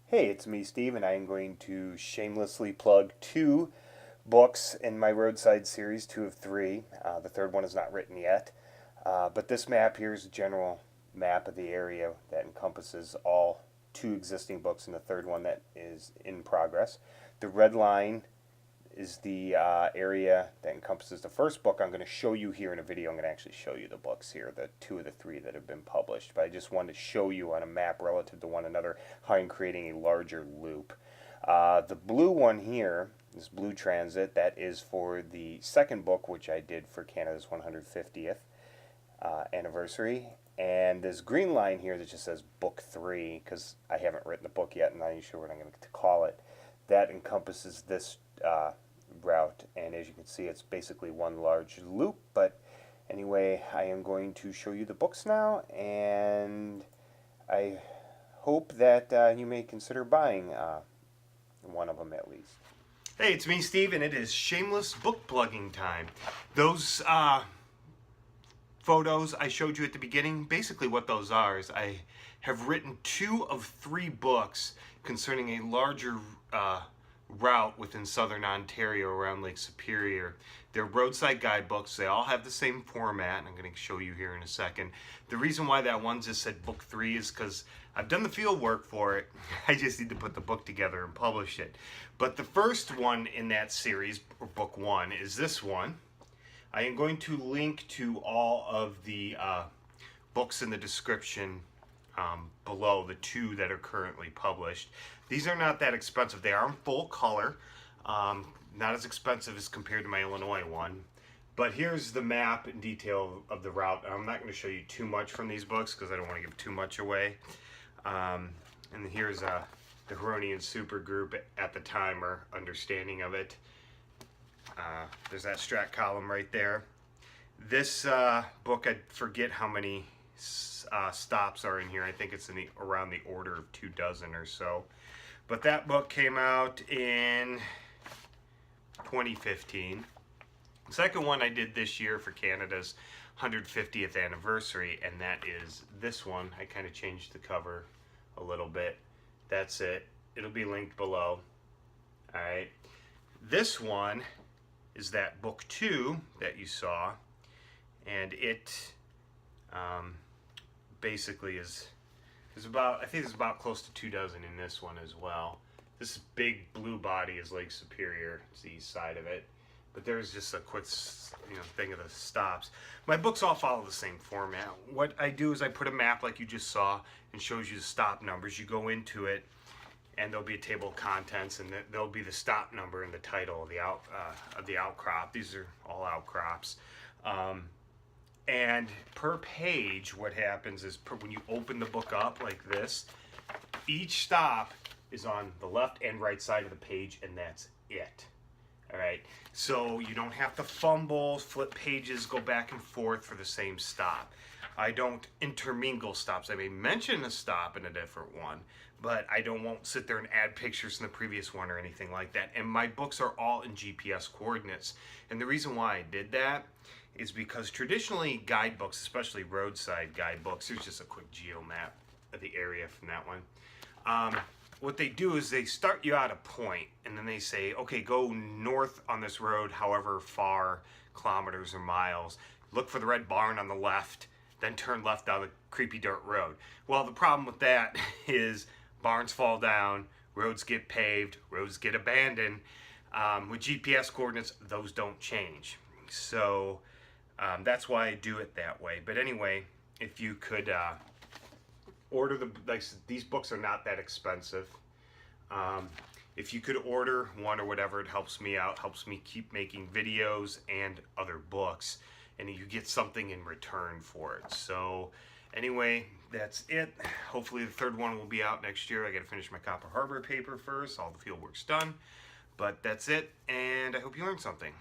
Hey, it's me, Steve, and I am going to shamelessly plug two books in my roadside series, two of three. The third one is not written yet. But this map here is a general map of the area that encompasses all two existing books and the third one that is in progress. The red line is the area that encompasses the first book I'm going to show you here in a video. I'm going to actually show you the books here, the two of the three that have been published. But I just wanted to show you on a map relative to one another how I'm creating a larger loop. The blue one here, this blue transit, that is for the second book, which I did for Canada's 150th anniversary. And this green line here that just says book 3, because I haven't written the book yet and I'm not even sure what I'm going to call it, that encompasses this route, and as you can see it's basically one large loop. But anyway, I am going to show you the books now, and I hope that you may consider buying one of them at least. Hey, it's me, Steve, and it is shameless book plugging time. Those photos I showed you at the beginning, basically what those are is I have written 2 of 3 books concerning a larger route within southern Ontario around Lake Superior. They're roadside guidebooks. They all have the same format, and I'm going to show you here in a second. The reason why that one just said book 3 is because I've done the field work for it. I just need to put the book together and publish it. But the first one in that series, or book 1, is this one. I am going to link to all of the books in the description below, the 2 that are currently published. These are not that expensive. They are in full color. Not as expensive as compared to my Illinois one. But here's the map in detail of the route. I'm not going to show you too much from these books because I don't want to give too much away. And here's the Huronian supergroup at the time, or understanding of it. There's that strat column right there. This book, I forget how many stops are in here. I think it's in around the order of 24 or so. But that book came out in 2015. The second one I did this year for Canada's 150th anniversary, and that is this one. I kind of changed the cover a little bit. That's it. It'll be linked below. Alright. This one is that book 2 that you saw, and it basically is about, I think it's about close to 24 in this one as well. This big blue body is Lake Superior. It's the east side of it. But there's just a quick thing of the stops. My books all follow the same format. What I do is I put a map like you just saw and shows you the stop numbers. You go into it and there'll be a table of contents, and there'll be the stop number and the title of the outcrop. These are all outcrops. And per page, what happens is when you open the book up like this, each stop is on the left and right side of the page, and that's it. All right, so you don't have to fumble, flip pages, go back and forth for the same stop. I don't intermingle stops. I may mention a stop in a different one, but I won't sit there and add pictures in the previous one or anything like that. And my books are all in GPS coordinates. And the reason why I did that is because traditionally guidebooks, especially roadside guidebooks, there's just a quick geo map of the area from that one. What they do is they start you at a point, and then they say, okay, go north on this road however far, kilometers or miles. Look for the red barn on the left, then turn left down the creepy dirt road. Well, the problem with that is barns fall down, roads get paved, roads get abandoned. With GPS coordinates, those don't change. So that's why I do it that way. But anyway, if you could order these books are not that expensive. If you could order one or whatever, it helps me out, helps me keep making videos and other books, and you get something in return for it. So anyway, that's it. Hopefully the third one will be out next year. I got to finish my Copper Harbor paper first. All the field work's done. But that's it, and I hope you learned something.